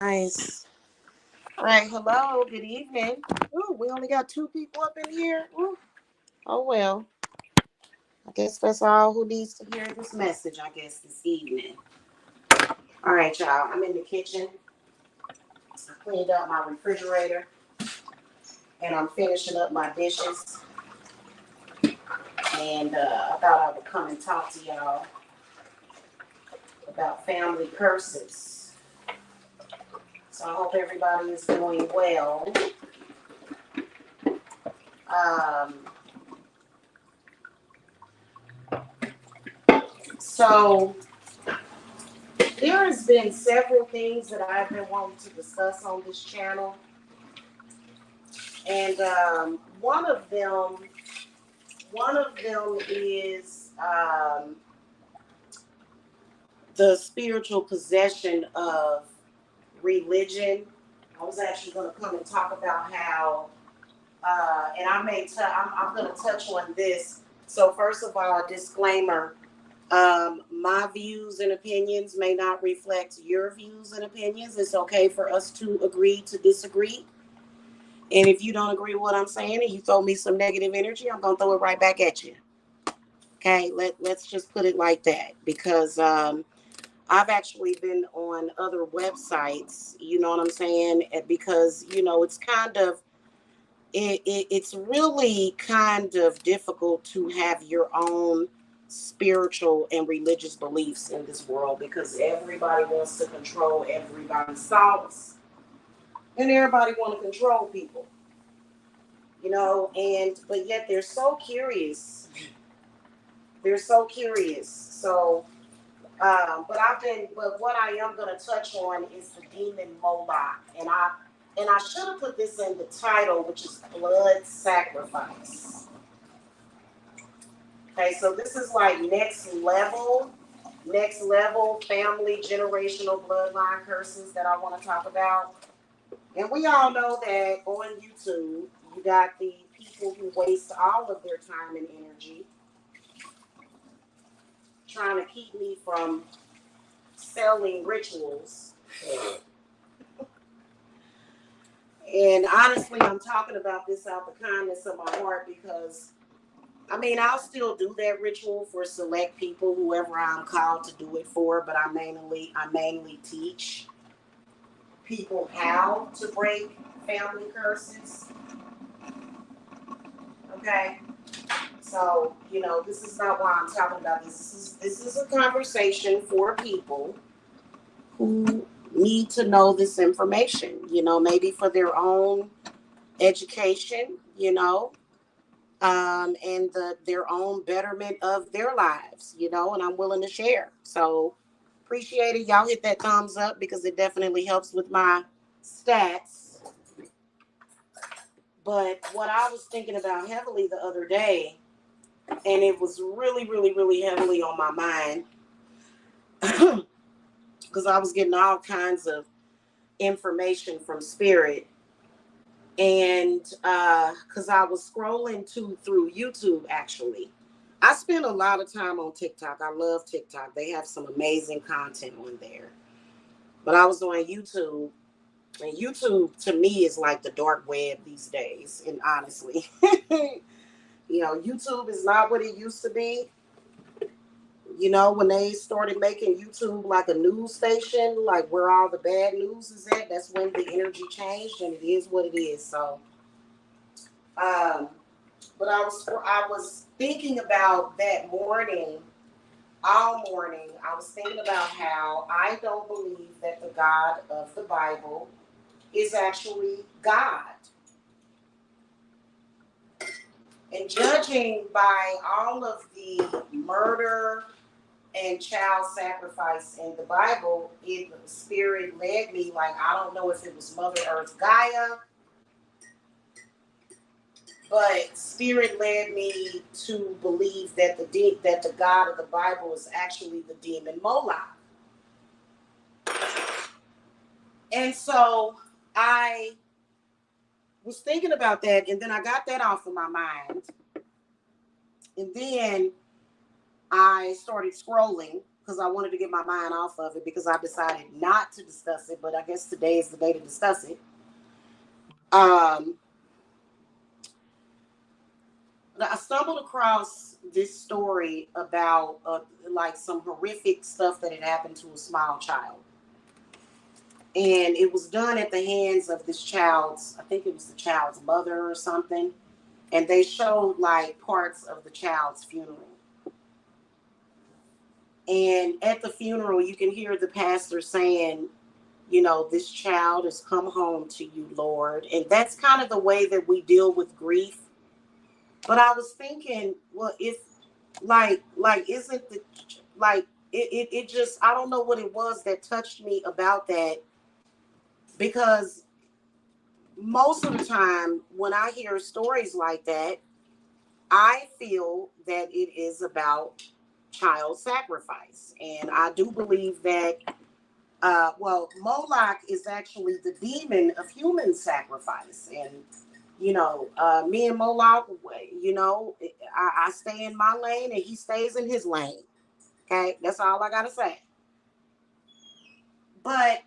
Nice. All right. Hello. Good evening. Ooh, we only got two people up in here. Ooh. Oh well. I guess that's all who needs to hear this message. I guess this evening. All right, y'all. I'm in the kitchen. I cleaned up my refrigerator, and I'm finishing up my dishes. And I thought I would come and talk to y'all about family curses. So I hope everybody is doing well. Um, so there has been several things that I've been wanting to discuss on this channel, and one of them is the spiritual possession of religion. I was actually going to come and talk about how, and I'm going to touch on this. So first of all, a disclaimer. My views and opinions may not reflect your views and opinions. It's okay for us to agree to disagree. And if you don't agree with what I'm saying and you throw me some negative energy, I'm going to throw it right back at you. Okay, let's just put it like that. Because I've actually been on other websites, you know what I'm saying? Because, it's kind of, it's really kind of difficult to have your own spiritual and religious beliefs in this world because everybody wants to control everybody's thoughts and everybody want to control people, but yet they're so curious. They're so curious. So, but what I am going to touch on is the demon Moloch, and I should have put this in the title, which is blood sacrifice. Okay, so this is like next level family generational bloodline curses that I want to talk about. And we all know that on YouTube, you got the people who waste all of their time and energy trying to keep me from selling rituals. And honestly, I'm talking about this out the kindness of my heart because, I'll still do that ritual for select people, whoever I'm called to do it for, but I mainly teach people how to break family curses. Okay? So, this is not why I'm talking about this. This is a conversation for people who need to know this information, maybe for their own education, and their own betterment of their lives, and I'm willing to share. So appreciate it. Y'all hit that thumbs up because it definitely helps with my stats. But what I was thinking about heavily the other day, and it was really, really, really heavily on my mind because I was getting all kinds of information from Spirit. And because I was scrolling through YouTube, actually. I spend a lot of time on TikTok. I love TikTok. They have some amazing content on there. But I was on YouTube, and YouTube to me is like the dark web these days. And honestly, YouTube is not what it used to be. When they started making YouTube like a news station, like where all the bad news is at, that's when the energy changed, and it is what it is. So, but I was thinking about that morning, all morning. I was thinking about how I don't believe that the God of the Bible is actually God. And judging by all of the murder and child sacrifice in the Bible, Spirit led me, like, I don't know if it was Mother Earth Gaia, but Spirit led me to believe that the God of the Bible is actually the demon Moloch. And so I was thinking about that, and then I got that off of my mind. And then I started scrolling, because I wanted to get my mind off of it because I decided not to discuss it, but I guess today is the day to discuss it. I stumbled across this story about like some horrific stuff that had happened to a small child. And it was done at the hands of this child's, I think it was the child's mother or something. And they showed like parts of the child's funeral. And at the funeral, you can hear the pastor saying, you know, this child has come home to you, Lord. And that's kind of the way that we deal with grief. But I was thinking, well, if isn't the, like, it just, I don't know what it was that touched me about that. Because most of the time when I hear stories like that, I feel that it is about child sacrifice. And I do believe that, Moloch is actually the demon of human sacrifice. And, me and Moloch, I stay in my lane and he stays in his lane. Okay, that's all I got to say. But,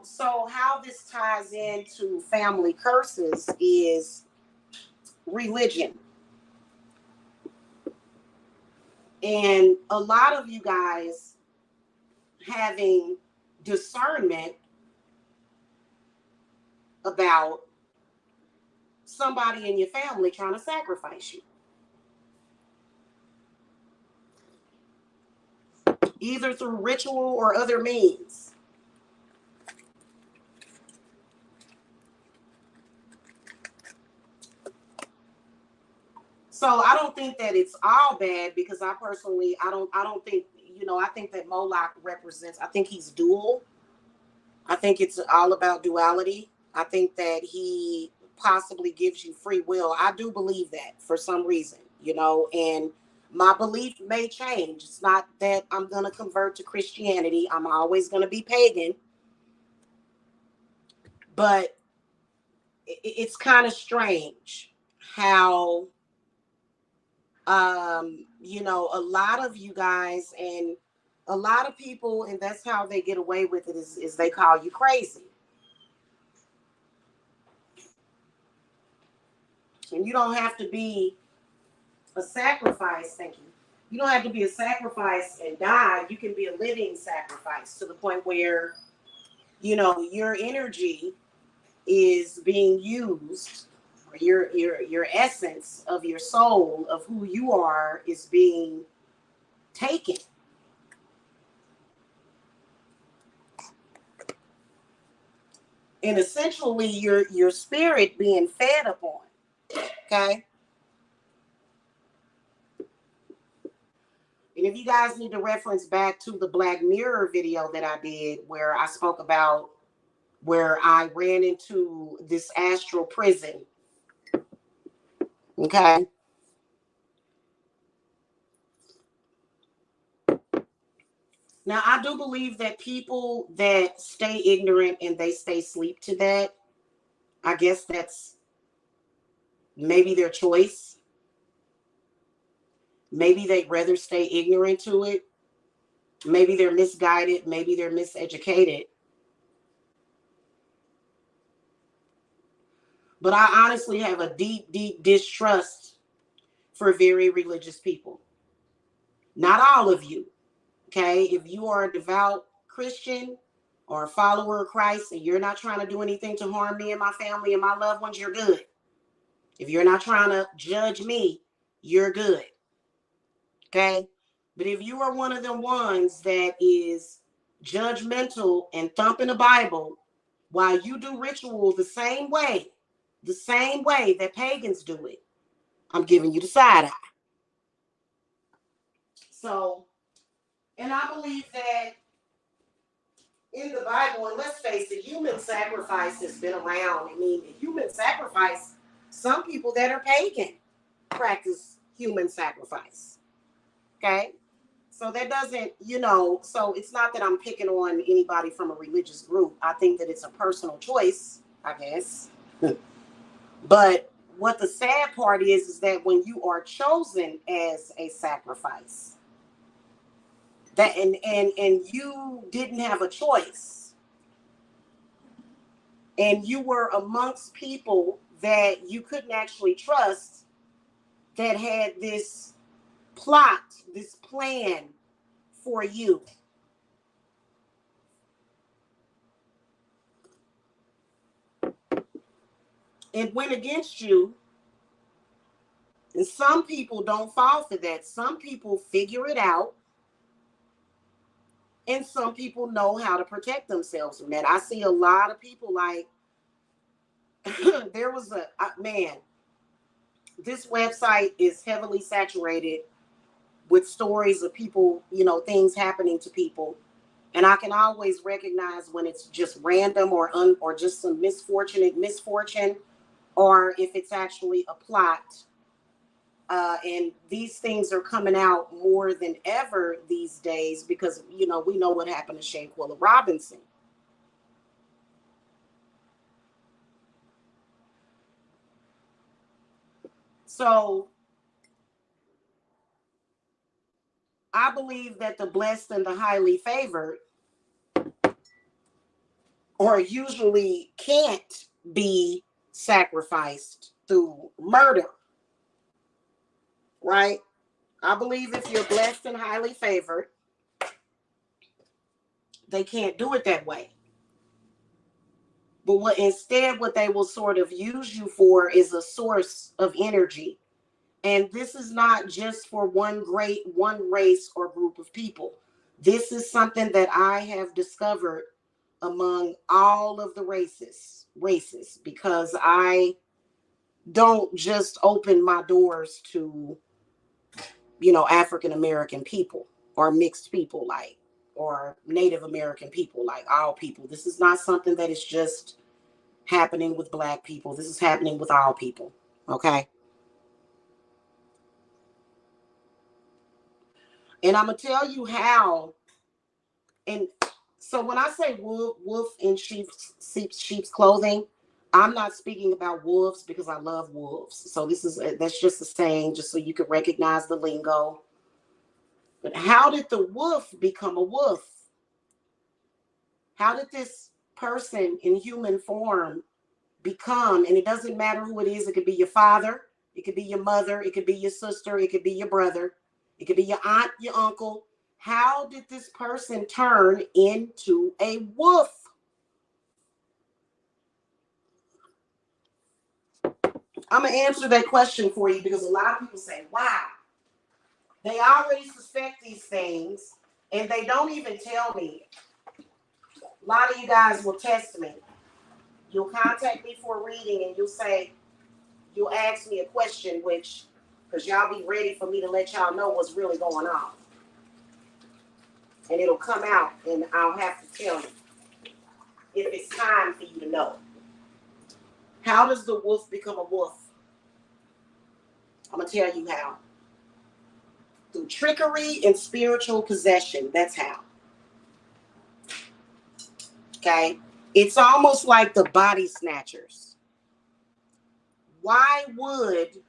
so how this ties into family curses is religion. And a lot of you guys having discernment about somebody in your family trying to sacrifice you, either through ritual or other means. So I don't think that it's all bad, because I personally, I don't think, I think that Moloch represents, I think he's dual. I think it's all about duality. I think that he possibly gives you free will. I do believe that for some reason, and my belief may change. It's not that I'm going to convert to Christianity. I'm always going to be pagan. But it's kind of strange how, a lot of you guys and a lot of people, and that's how they get away with it, is they call you crazy. And you don't have to be a sacrifice. Thank you. You don't have to be a sacrifice and die. You can be a living sacrifice to the point where, your energy is being used. Your essence of your soul, of who you are, is being taken. And essentially your spirit being fed upon. Okay. And if you guys need to reference back to the Black Mirror video that I did, where I spoke about where I ran into this astral prison. Okay. Now, I do believe that people that stay ignorant and they stay asleep to that, I guess that's maybe their choice. Maybe they'd rather stay ignorant to it. Maybe they're misguided. Maybe they're miseducated. But I honestly have a deep, deep distrust for very religious people. Not all of you. Okay. If you are a devout Christian or a follower of Christ and you're not trying to do anything to harm me and my family and my loved ones, you're good. If you're not trying to judge me, you're good. Okay. But if you are one of them ones that is judgmental and thumping the Bible while you do ritual the same way that pagans do it, I'm giving you the side eye. So, and I believe that in the Bible, and let's face it, human sacrifice has been around. I mean, human sacrifice, some people that are pagan practice human sacrifice. Okay? So that doesn't, so it's not that I'm picking on anybody from a religious group. I think that it's a personal choice, I guess. But what the sad part is that when you are chosen as a sacrifice, that and you didn't have a choice, and you were amongst people that you couldn't actually trust, that had this plot, this plan for you. It went against you. And some people don't fall for that. Some people figure it out. And some people know how to protect themselves from that. I see a lot of people like, there was a, man, this website is heavily saturated with stories of people, things happening to people. And I can always recognize when it's just random or just some misfortune, or if it's actually a plot. And these things are coming out more than ever these days because, we know what happened to Shanquella Robinson. So I believe that the blessed and the highly favored or usually can't be sacrificed through murder, right? I believe if you're blessed and highly favored, they can't do it that way. But what they will sort of use you for is a source of energy. And this is not just for one race or group of people. This is something that I have discovered among all of the races, because I don't just open my doors to, African American people or mixed people, or Native American people, like all people. This is not something that is just happening with Black people. This is happening with all people. Okay. And I'm going to tell you how. And so when I say wolf in sheep's clothing, I'm not speaking about wolves because I love wolves. So that's just a saying, just so you can recognize the lingo. But how did the wolf become a wolf? How did this person in human form become? And it doesn't matter who it is. It could be your father. It could be your mother. It could be your sister. It could be your brother. It could be your aunt, your uncle. How did this person turn into a wolf? I'm going to answer that question for you because a lot of people say, wow, they already suspect these things and they don't even tell me. A lot of you guys will test me. You'll contact me for a reading and you'll ask me a question, because y'all be ready for me to let y'all know what's really going on. And it'll come out and I'll have to tell you if it's time for you to know. How does the wolf become a wolf? I'm going to tell you how. Through trickery and spiritual possession. That's how. Okay? It's almost like the body snatchers. Why would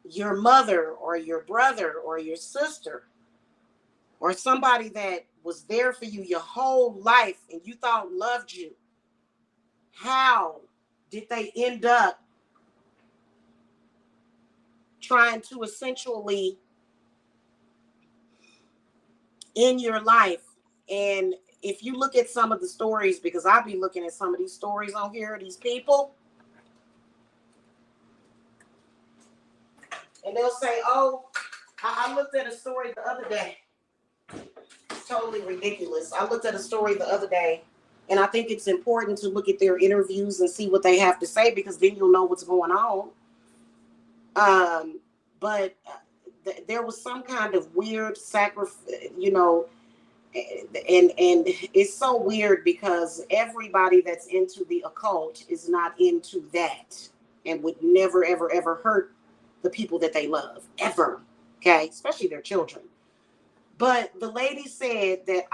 your mother or your brother or your sister or somebody that was there for you your whole life and you thought loved you, how did they end up trying to essentially in your life? And if you look at some of the stories, because I'll be looking at some of these stories on here, these people, and they'll say, oh, I looked at a story the other day. It's totally ridiculous. I looked at a story the other day, and I think it's important to look at their interviews and see what they have to say, because then you'll know what's going on. But there was some kind of weird sacrifice, and it's so weird because everybody that's into the occult is not into that and would never, ever, ever hurt the people that they love, ever. Okay, especially their children. But the lady said that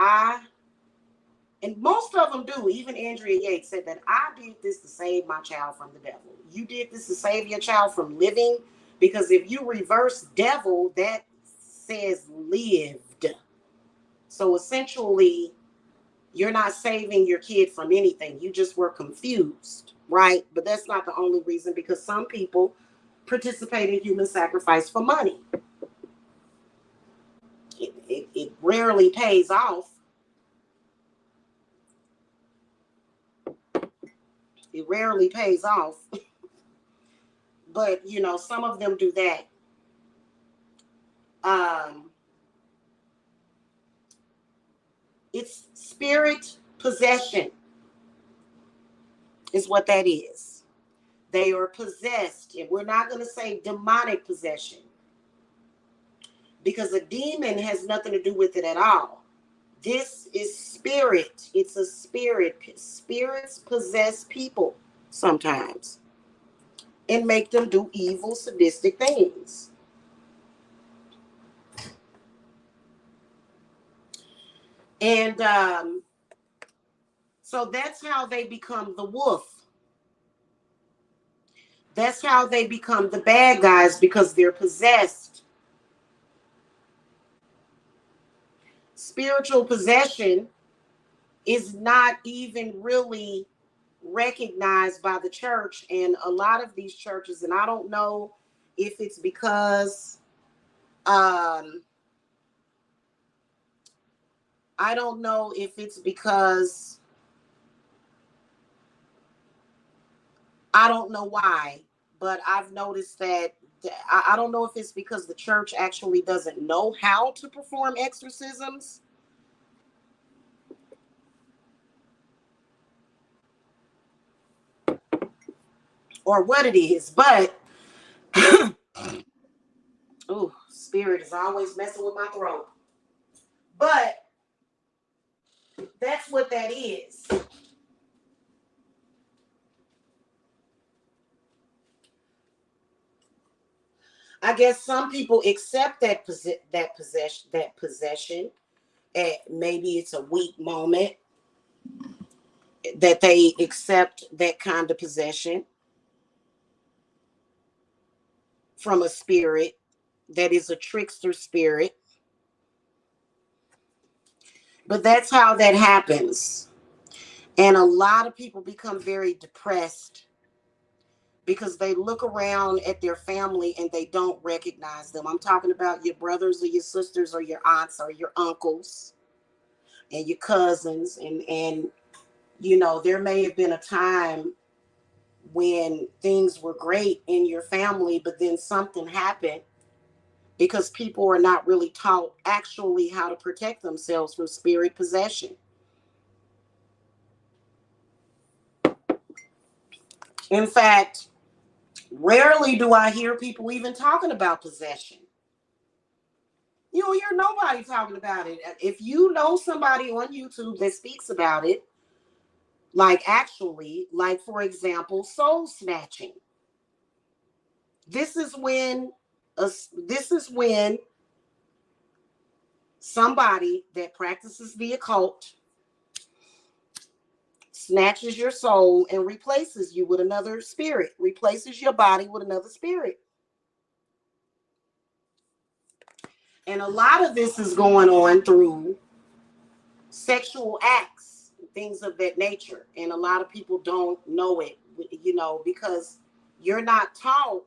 and most of them do, even Andrea Yates said that I did this to save my child from the devil. You did this to save your child from living, because if you reverse devil, that says lived. So essentially, you're not saving your kid from anything. You just were confused, right? But that's not the only reason, because some people participate in human sacrifice for money. It rarely pays off. It rarely pays off. But, you know, some of them do that. It's spirit possession is what that is. They are possessed. And we're not going to say demonic possession, because a demon has nothing to do with it at all. This is spirit. It's a spirit. Spirits possess people sometimes and make them do evil, sadistic things. And so that's how they become the wolf. That's how they become the bad guys, because they're possessed. Spiritual possession is not even really recognized by the church, and a lot of these churches, and I don't know if it's because I don't know if it's because I don't know why, but I've noticed that I don't know if it's because the church actually doesn't know how to perform exorcisms, or what it is, but oh, spirit is always messing with my throat. But that's what that is. I guess some people accept that possession. Maybe it's a weak moment that they accept that kind of possession from a spirit that is a trickster spirit. But that's how that happens. And a lot of people become very depressed because they look around at their family and they don't recognize them. I'm talking about your brothers or your sisters or your aunts or your uncles and your cousins. And you know, there may have been a time when things were great in your family, but then something happened, because people are not really taught actually how to protect themselves from spirit possession. In fact, rarely do I hear people even talking about possession. You don't hear nobody talking about it. If you know somebody on YouTube that speaks about it, like actually, like for example, soul snatching. This is when this is when somebody that practices the occult snatches your soul and replaces you with another spirit, replaces your body with another spirit. And a lot of this is going on through sexual acts, things of that nature. And a lot of people don't know it, you know, because you're not taught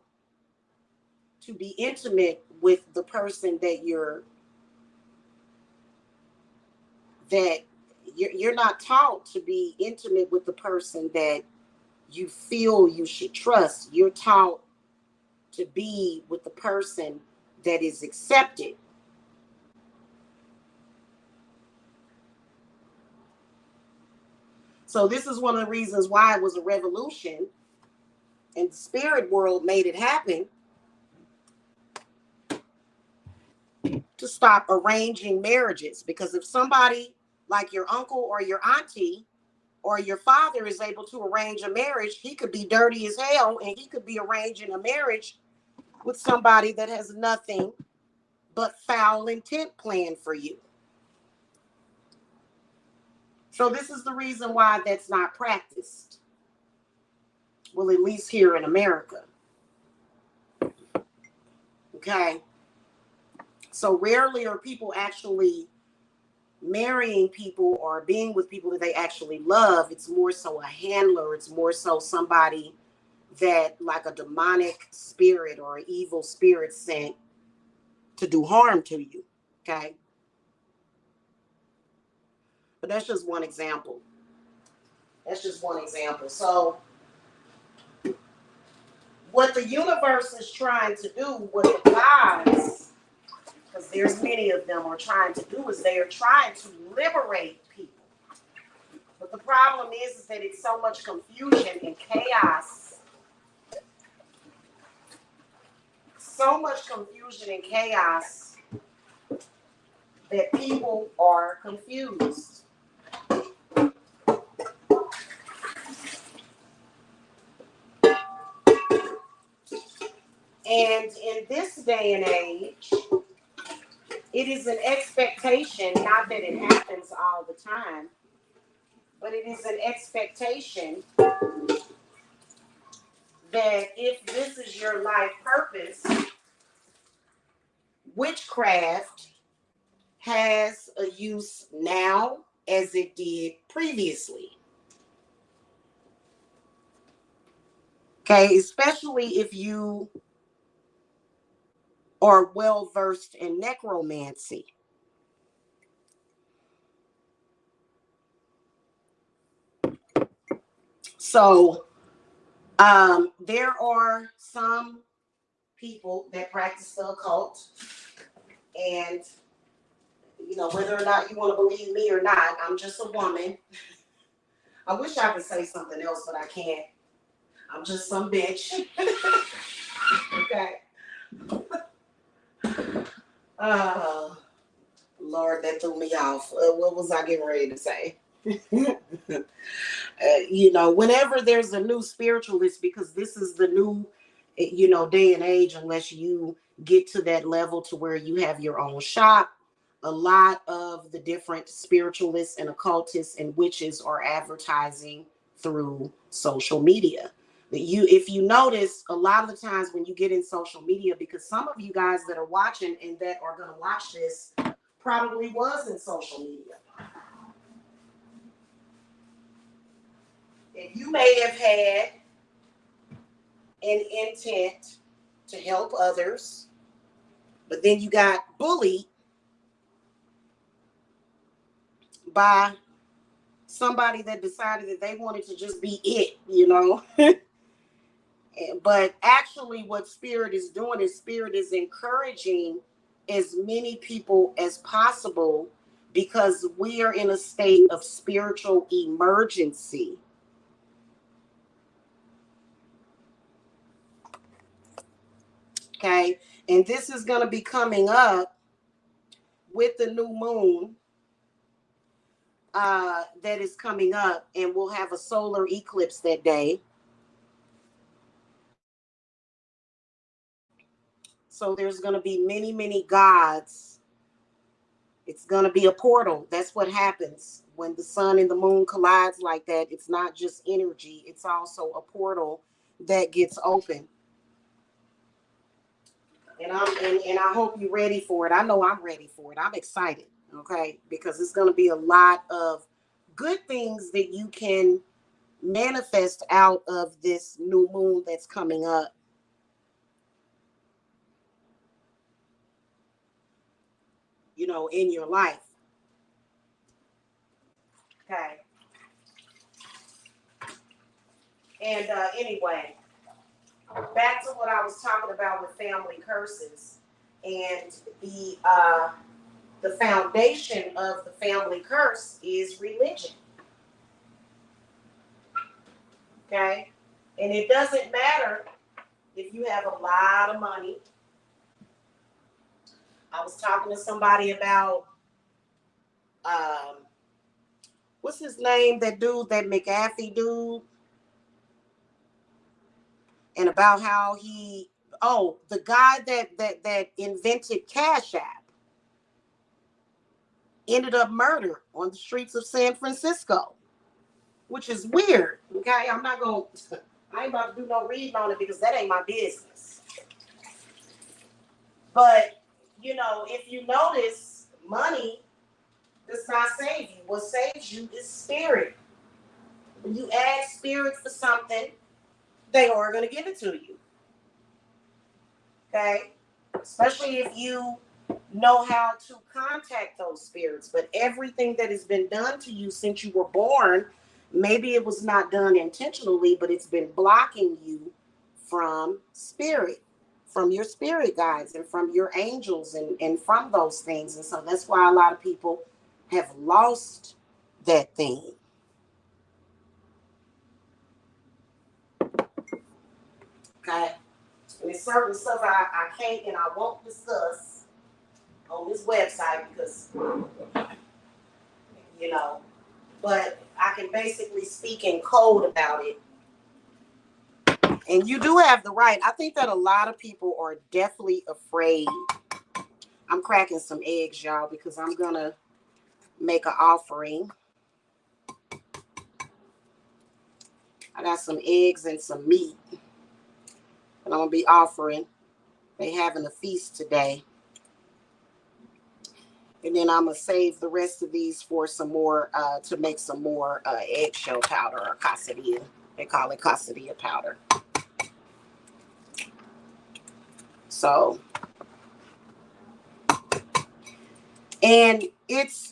to be intimate with the person you're not taught to be intimate with the person that you feel you should trust. You're taught to be with the person that is accepted. So this is one of the reasons why it was a revolution, and the spirit world made it happen, to stop arranging marriages. Because if somebody like your uncle or your auntie or your father is able to arrange a marriage, he could be dirty as hell, and he could be arranging a marriage with somebody that has nothing but foul intent planned for you. So this is the reason why that's not practiced. Well, at least here in America. Okay. So rarely are people actually marrying people or being with people that they actually love. It's more so a handler. It's more so somebody that, like a demonic spirit or an evil spirit sent to do harm to you. Okay. But that's just one example. That's just one example. So what the universe is trying to do, what the gods, because there's many of them, are trying to do, is they are trying to liberate people. But the problem is that it's so much confusion and chaos. So much confusion and chaos that people are confused. And in this day and age, it is an expectation, not that it happens all the time, but it is an expectation that if this is your life purpose, witchcraft has a use now as it did previously. Okay, especially if you are well versed in necromancy. So there are some people that practice the occult, and whether or not you want to believe me or not, I'm just a woman. I wish I could say something else, but I can't. I'm just some bitch. Okay. Lord, that threw me off. What was I getting ready to say? Whenever there's a new spiritualist, because this is the new, day and age, unless you get to that level to where you have your own shop, a lot of the different spiritualists and occultists and witches are advertising through social media. If you notice, a lot of the times when you get in social media, because some of you guys that are watching and that are going to watch this probably was in social media. And you may have had an intent to help others, but then you got bullied by somebody that decided that they wanted to just be it. But actually what Spirit is doing is Spirit is encouraging as many people as possible, because we are in a state of spiritual emergency. Okay. And this is going to be coming up with the new moon that is coming up, and we'll have a solar eclipse that day. So there's going to be many, many gods. It's going to be a portal. That's what happens when the sun and the moon collides like that. It's not just energy. It's also a portal that gets open. And I hope you're ready for it. I know I'm ready for it. I'm excited, okay? Because it's going to be a lot of good things that you can manifest out of this new moon that's coming up. In your life. Okay. And anyway, back to what I was talking about with family curses, and the foundation of the family curse is religion. Okay. And it doesn't matter if you have a lot of money. I was talking to somebody about what's his name? That dude, that McAfee dude, and about how the guy that invented Cashapp ended up murdered on the streets of San Francisco, which is weird. Okay, I ain't about to do no reading on it because that ain't my business. But if you notice, money does not save you. What saves you is spirit. When you ask spirit for something, they are going to give it to you. Okay? Especially if you know how to contact those spirits. But everything that has been done to you since you were born, maybe it was not done intentionally, but it's been blocking you from spirit, from your spirit guides and from your angels and from those things. And so that's why a lot of people have lost that thing. Okay? And there's certain stuff I can't and I won't discuss on this website because, you know, but I can basically speak in code about it. And you do have the right. I think that a lot of people are definitely afraid. I'm cracking some eggs, y'all, because I'm going to make an offering. I got some eggs and some meat that I'm going to be offering. They having a feast today. And then I'm going to save the rest of these for some more, to make some more eggshell powder or quesadilla. They call it quesadilla powder. So, and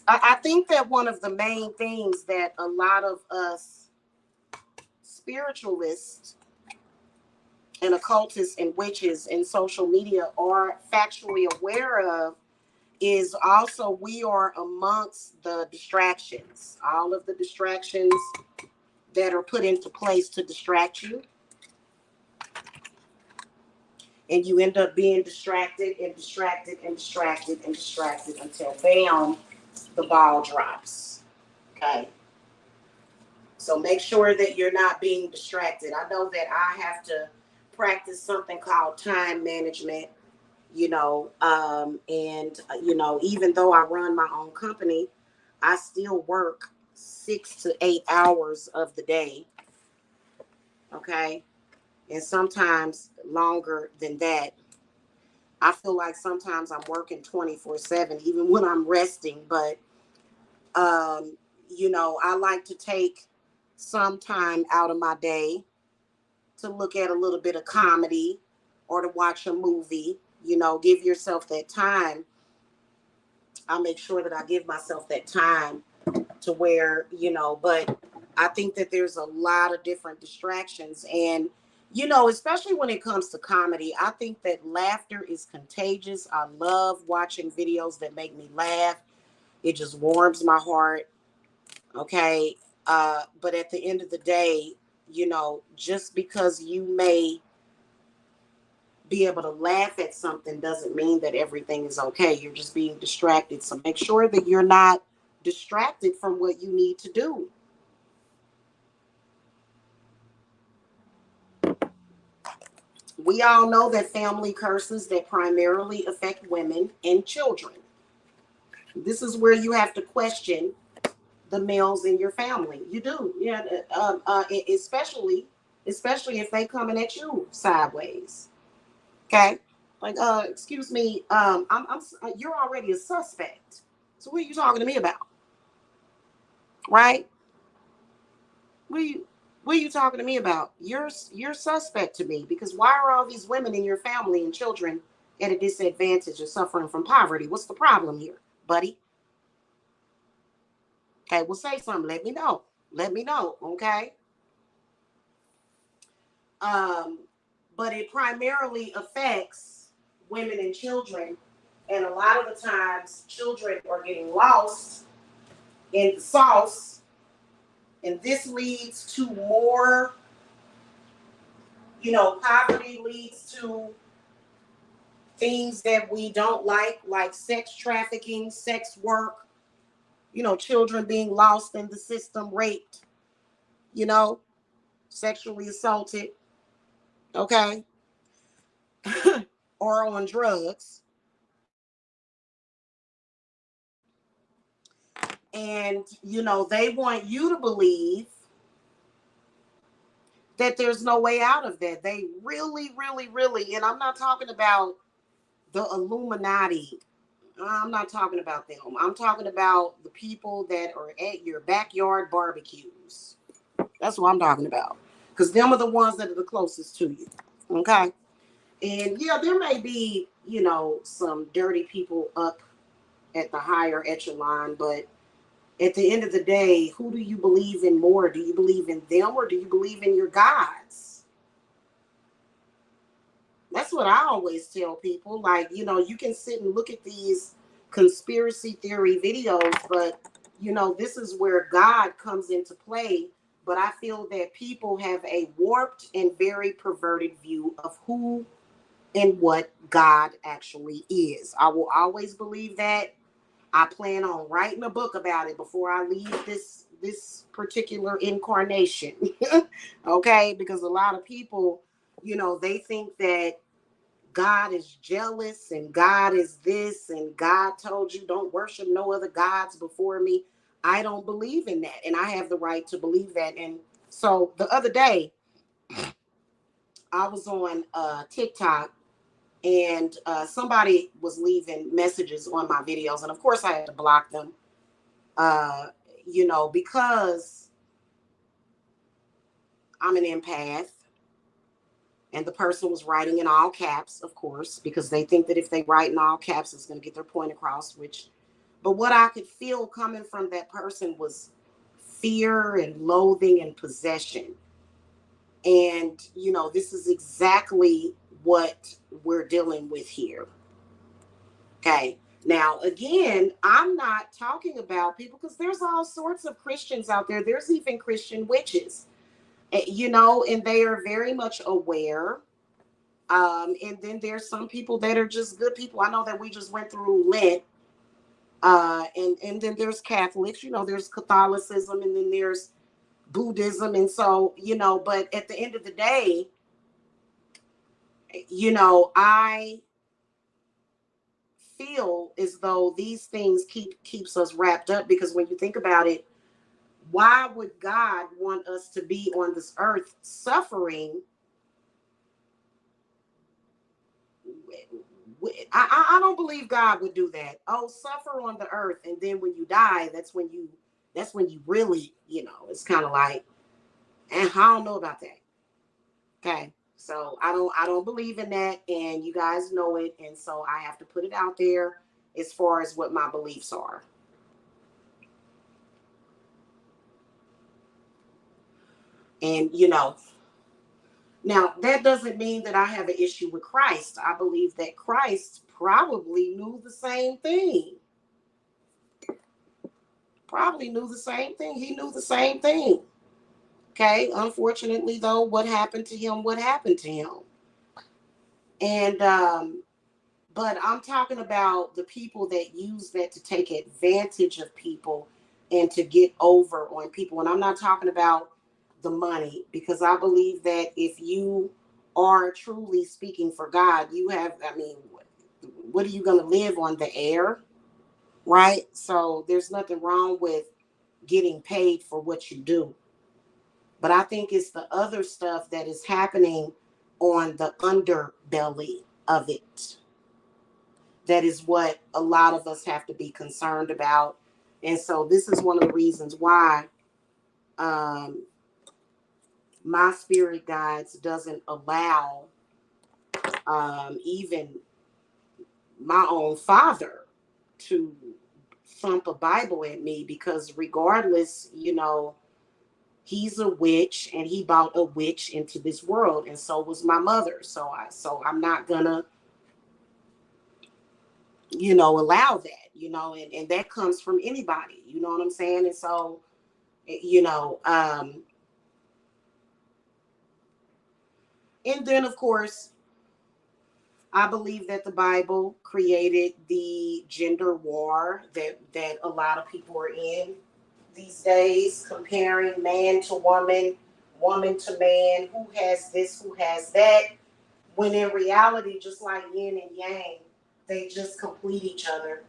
I think that one of the main things that a lot of us spiritualists and occultists and witches in social media are factually aware of is also we are amongst the distractions, all of the distractions that are put into place to distract you. And you end up being distracted and distracted and distracted and distracted until bam, the ball drops. Okay. So make sure that you're not being distracted. I know that I have to practice something called time management, even though I run my own company, I still work 6 to 8 hours of the day. Okay. And sometimes longer than that. I feel like sometimes I'm working 24/7, even when I'm resting. But, I like to take some time out of my day to look at a little bit of comedy or to watch a movie. Give yourself that time. I'll make sure that I give myself that time to where, but I think that there's a lot of different distractions. And, especially when it comes to comedy, I think that laughter is contagious. I love watching videos that make me laugh. It just warms my heart. Okay. But at the end of the day, just because you may be able to laugh at something doesn't mean that everything is okay. You're just being distracted. So make sure that you're not distracted from what you need to do. We all know that family curses that primarily affect women and children. This is where you have to question the males in your family. You do, yeah. Especially if they coming at you sideways. Okay, like, excuse me, you're already a suspect. So what are you talking to me about, right? What are you talking to me about? You're suspect to me because why are all these women in your family and children at a disadvantage or suffering from poverty? What's the problem here, buddy? Okay, well, say something. Let me know. Let me know. Okay. Um, but it primarily affects women and children, and a lot of the times, children are getting lost in the sauce, and this leads to more. Poverty leads to things that we don't like sex trafficking, sex work, children being lost in the system, raped, you know, sexually assaulted, okay, or on drugs. And, they want you to believe that there's no way out of that. They really, really, really, and I'm not talking about the Illuminati. I'm not talking about them. I'm talking about the people that are at your backyard barbecues. That's what I'm talking about. Because them are the ones that are the closest to you. Okay. And yeah, there may be, some dirty people up at the higher echelon, but at the end of the day, who do you believe in more? Do you believe in them or do you believe in your gods? That's what I always tell people. Like, you can sit and look at these conspiracy theory videos, but, this is where God comes into play. But I feel that people have a warped and very perverted view of who and what God actually is. I will always believe that. I plan on writing a book about it before I leave this particular incarnation. Okay, because a lot of people, they think that God is jealous and God is this and God told you don't worship no other gods before me. I don't believe in that, and I have the right to believe that. And so the other day I was on TikTok, and somebody was leaving messages on my videos, and of course I had to block them, because I'm an empath, and the person was writing in all caps, of course, because they think that if they write in all caps it's going to get their point across. But what I could feel coming from that person was fear and loathing and possession. And this is exactly what we're dealing with here. Okay. Now, again, I'm not talking about people, because there's all sorts of Christians out there. There's even Christian witches, and they are very much aware. And then there's some people that are just good people. I know that we just went through Lent. And then there's Catholics, there's Catholicism, and then there's Buddhism. And so, but at the end of the day, I feel as though these things keeps us wrapped up, because when you think about it, why would God want us to be on this earth suffering? I don't believe God would do that. Oh, suffer on the earth, and then when you die, that's when you really, it's kind of like, and I don't know about that. Okay. So I don't believe in that, and you guys know it, and so I have to put it out there as far as what my beliefs are. And now that doesn't mean that I have an issue with Christ. I believe that Christ probably knew the same thing. Probably knew the same thing. He knew the same thing. Okay. Unfortunately, though, what happened to him? What happened to him? And but I'm talking about the people that use that to take advantage of people and to get over on people. And I'm not talking about the money, because I believe that if you are truly speaking for God, I mean, what are you going to live on? The air? Right? So there's nothing wrong with getting paid for what you do. But I think it's the other stuff that is happening on the underbelly of it. That is what a lot of us have to be concerned about. And so this is one of the reasons why um, my spirit guides doesn't allow even my own father to thump a Bible at me, because regardless, he's a witch and he brought a witch into this world, and so was my mother. So I'm not gonna allow that, and that comes from anybody, you know what I'm saying? And so, and then of course I believe that the Bible created the gender war that a lot of people are in these days, comparing man to woman, woman to man, who has this, who has that, when in reality, just like yin and yang, they just complete each other.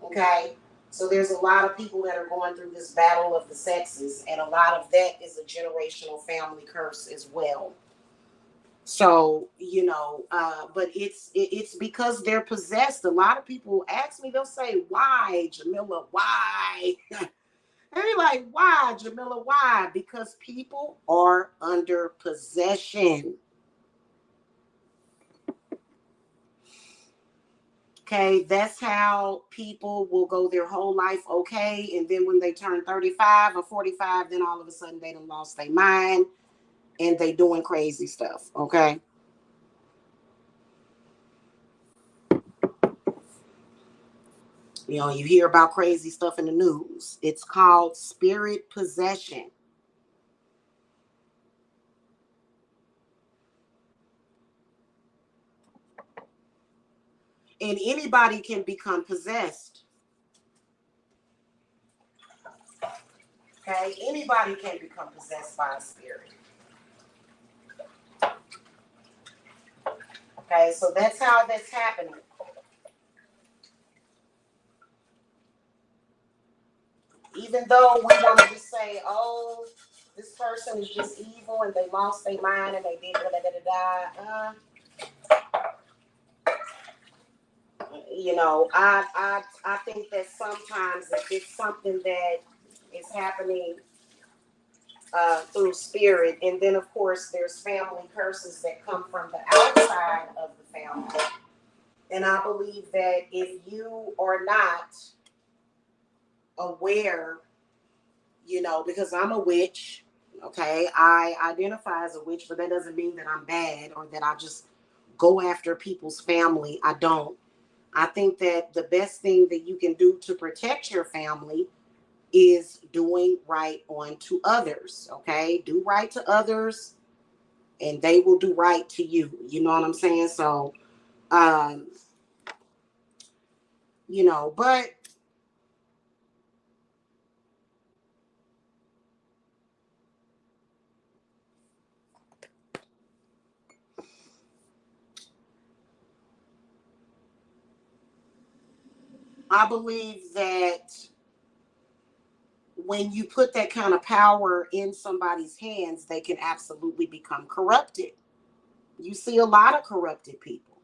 Okay? So there's a lot of people that are going through this battle of the sexes, and a lot of that is a generational family curse as well. So, but it's because they're possessed. A lot of people ask me, they'll say, why, Jamila, why? They're like, why, Jamila, why? Because people are under possession. Okay, that's how people will go their whole life okay. And then when they turn 35 or 45, then all of a sudden they done lost their mind and they doing crazy stuff. Okay. You hear about crazy stuff in the news. It's called spirit possession. And anybody can become possessed. Okay, anybody can become possessed by a spirit. Okay, so that's how that's happening. Even though we want to just say, oh, this person is just evil and they lost their mind and they did da da da da. I think that sometimes if it's something that is happening through spirit, and then of course there's family curses that come from the outside of the family. And I believe that if you are not aware, because I'm a witch, okay, I identify as a witch, but that doesn't mean that I'm bad or that I just go after people's family. I don't. I think that the best thing that you can do to protect your family is doing right onto others. Okay, do right to others and they will do right to you. You know what I'm saying? So, um, but I believe that when you put that kind of power in somebody's hands, they can absolutely become corrupted. You see a lot of corrupted people.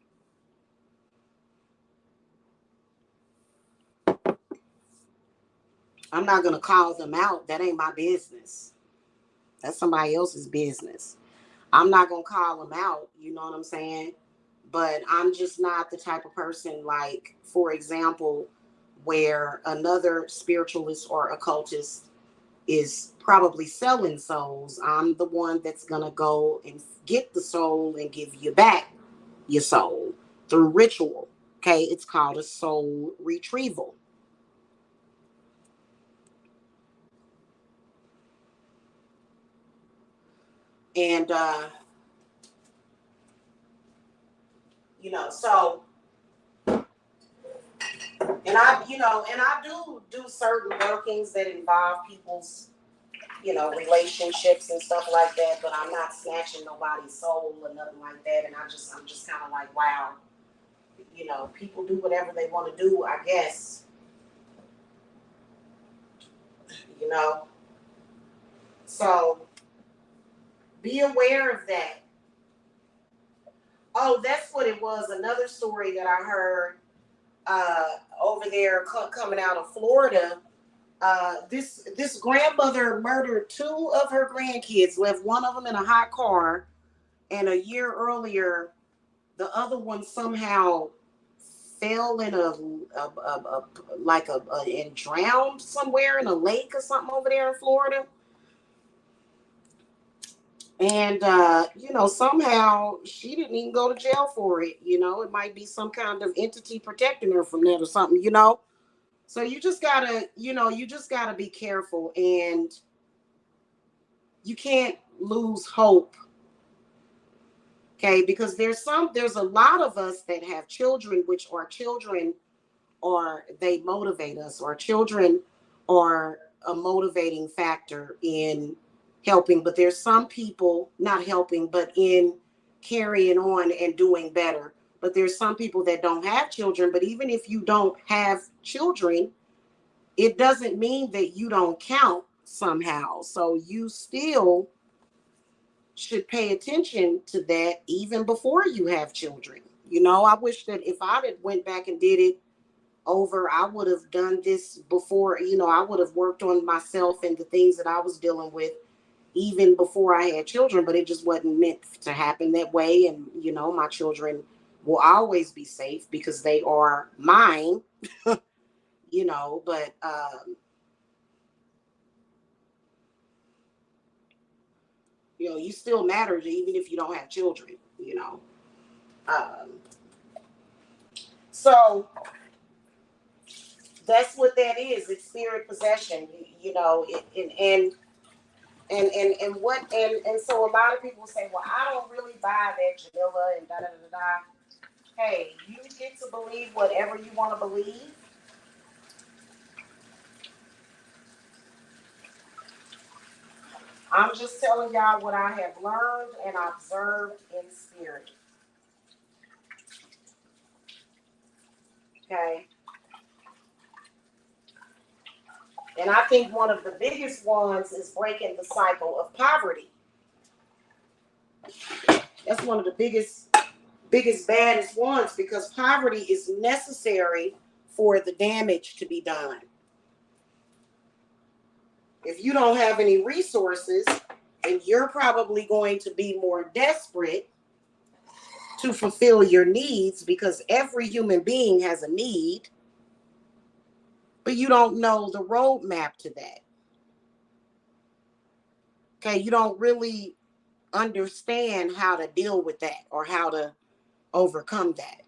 I'm not going to call them out. That ain't my business. That's somebody else's business. I'm not going to call them out. You know what I'm saying? But I'm just not the type of person, like, for example, where another spiritualist or occultist is probably selling souls. I'm the one that's going to go and get the soul and give you back your soul through ritual. Okay, it's called a soul retrieval. And so and I do certain workings that involve people's relationships and stuff like that, but I'm not snatching nobody's soul or nothing like that. And I'm just kind of like, wow, people do whatever they want to do, I guess, you know. So be aware of that. Oh, that's what it was. Another story that I heard over there coming out of Florida. This grandmother murdered two of her grandkids, left one of them in a hot car, and a year earlier, the other one somehow fell in a like a and drowned somewhere in a lake or something over there in Florida. And somehow she didn't even go to jail for it. It might be some kind of entity protecting her from that or something. So you just gotta be careful, and you can't lose hope. Okay, because there's a lot of us that have children, which are children, or they motivate us, or children are a motivating factor in helping. But there's some people not helping, but in carrying on and doing better. But there's some people that don't have children. But even if you don't have children, it doesn't mean that you don't count somehow. So you still should pay attention to that even before you have children. You know, I wish that if I had went back and did it over, I would have done this before. You know, I would have worked on myself and the things that I was dealing with even before I had children, but it just wasn't meant to happen that way. And, you know, my children will always be safe because they are mine, you know, but, you know, you still matter even if you don't have children, you know. Um, so that's what that is. It's spirit possession, you know, and what and so a lot of people say, well, I don't really buy that, Jamila, and da da da da. Hey, you get to believe whatever you want to believe. I'm just telling y'all what I have learned and observed in spirit. Okay. And I think one of the biggest ones is breaking the cycle of poverty. That's one of the biggest, baddest ones because poverty is necessary for the damage to be done. If you don't have any resources, then you're probably going to be more desperate to fulfill your needs because every human being has a need, but you don't know the roadmap to that. Okay, you don't really understand how to deal with that or how to overcome that.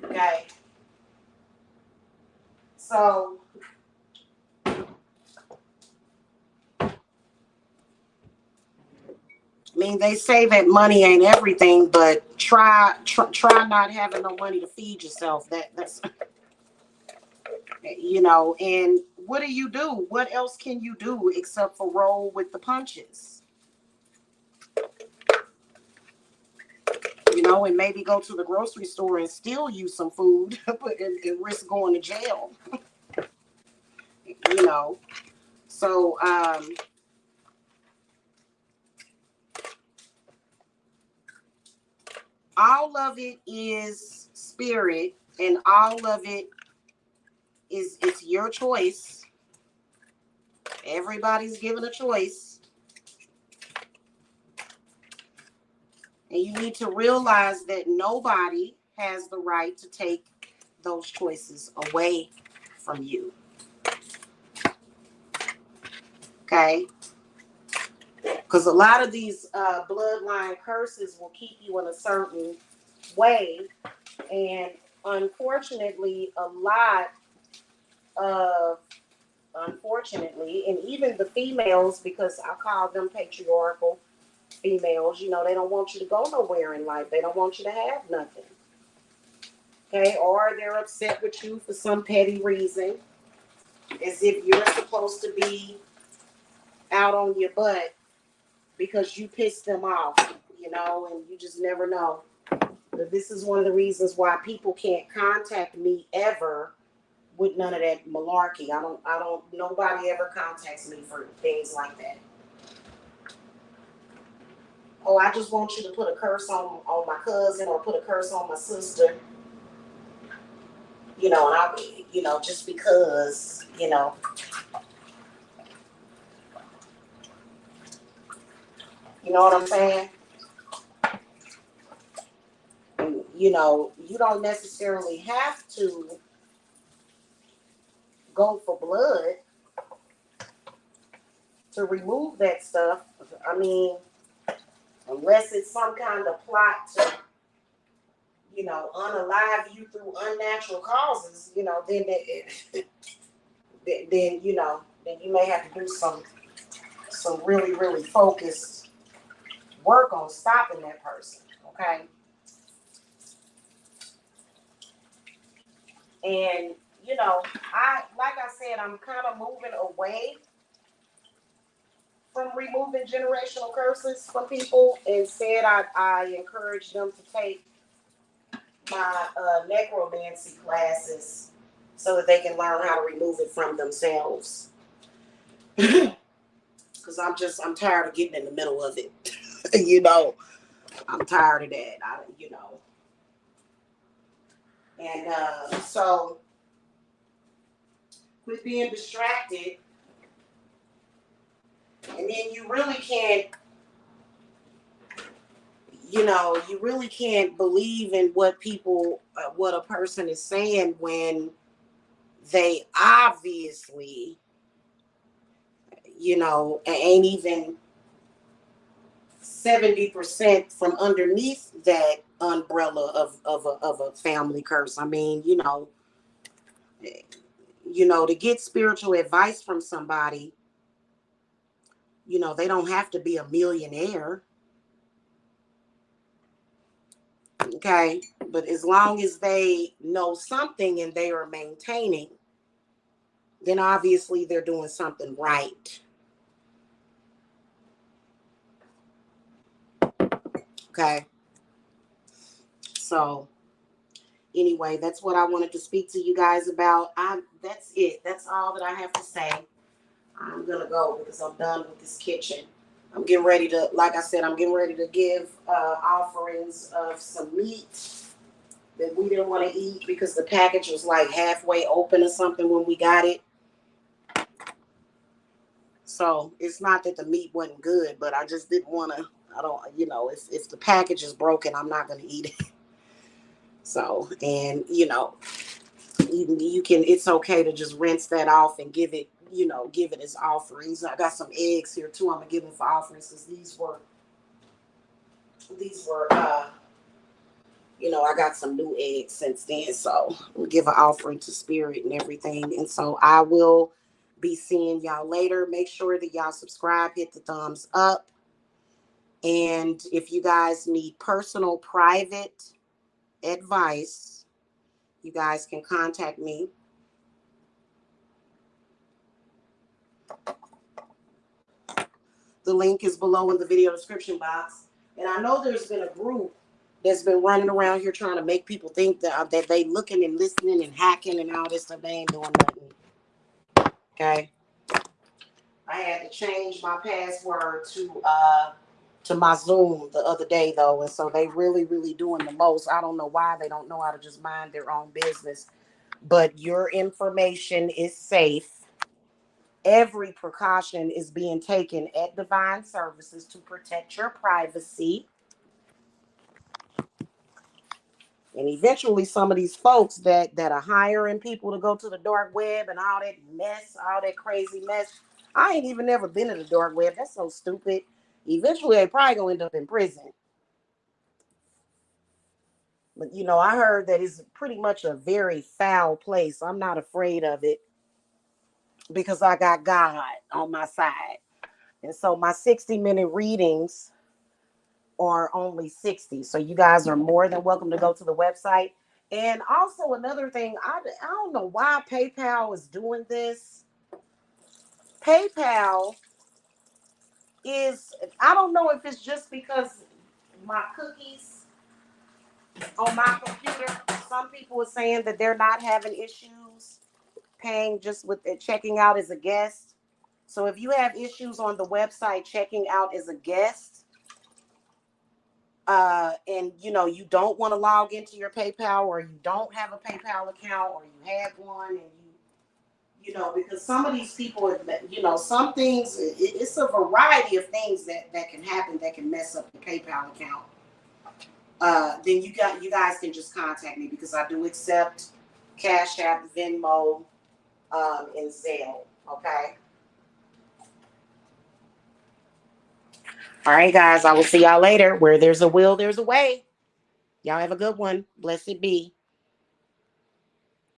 Okay, so I mean, they say that money ain't everything, but try not having no money to feed yourself. That's you know. And what do you do? What else can you do except for roll with the punches? You know, and maybe go to the grocery store and steal you some food, but and risk going to jail. You know, so all of it is spirit, and all of it is it's your choice. Everybody's given a choice. And you need to realize that nobody has the right to take those choices away from you. Okay? Because a lot of these bloodline curses will keep you in a certain way. And unfortunately, of, and even the females, because I call them patriarchal females, you know, they don't want you to go nowhere in life. They don't want you to have nothing. Okay, or they're upset with you for some petty reason, as if you're supposed to be out on your butt because you pissed them off, you know, and you just never know. But this is one of the reasons why people can't contact me ever with none of that malarkey. Nobody ever contacts me for things like that. Oh, I just want you to put a curse on my cousin or put a curse on my sister, you know, and just because, you know what I'm saying? And, you don't necessarily have to go for blood to remove that stuff. I mean, unless it's some kind of plot to, unalive you through unnatural causes, then you may have to do some really, really focused work on stopping that person. Okay. And, like I said, I'm kind of moving away from removing generational curses from people. Instead, I encourage them to take my necromancy classes so that they can learn how to remove it from themselves. Because I'm tired of getting in the middle of it. I'm tired of that. And so quit being distracted, and then you really can't believe in what a person is saying when they obviously, ain't even 70% from underneath that umbrella of a family curse. I mean, to get spiritual advice from somebody, they don't have to be a millionaire. Okay. But as long as they know something and they are maintaining, then obviously they're doing something right. Okay. So anyway, that's what I wanted to speak to you guys about. That's it. That's all that I have to say. I'm gonna go because I'm done with this kitchen. I'm getting ready to, like I said, I'm getting ready to give offerings of some meat that we didn't want to eat because the package was like halfway open or something when we got it. So it's not that the meat wasn't good, but I just didn't want to. I don't, if the package is broken, I'm not gonna eat it. So, and you can, it's okay to just rinse that off and give it as offerings. I got some eggs here too. I'm gonna give them for offerings because these were I got some new eggs since then, so we'll give an offering to spirit and everything. And so I will be seeing y'all later. Make sure that y'all subscribe, hit the thumbs up, and if you guys need personal private advice, you guys can contact me. The link is below in the video description box. And I know there's been a group that's been running around here trying to make people think that they looking and listening and hacking and all this stuff. They ain't doing nothing. Okay. I had to change my password to my Zoom the other day though, and so they really, really doing the most. I don't know why they don't know how to just mind their own business. But your information is safe. Every precaution is being taken at Divine Services to protect your privacy. And eventually some of these folks that are hiring people to go to the dark web and all that mess, all that crazy mess. I ain't even never been to the dark web. That's so stupid. Eventually they probably gonna end up in prison. But I heard that it's pretty much a very foul place. I'm not afraid of it because I got God on my side. And so my 60-minute readings are only 60. So you guys are more than welcome to go to the website. And also another thing, I don't know why PayPal is doing this. PayPal is, I don't know if it's just because my cookies on my computer, some people are saying that they're not having issues paying just with it, checking out as a guest. So if you have issues on the website checking out as a guest, and you don't want to log into your PayPal, or you don't have a PayPal account, or you had one and because some of these people, some things, it's a variety of things that can happen that can mess up your PayPal account. Then you guys can just contact me because I do accept Cashapp, Venmo, and Zelle. Okay. All right, guys. I will see y'all later. Where there's a will, there's a way. Y'all have a good one. Blessed be.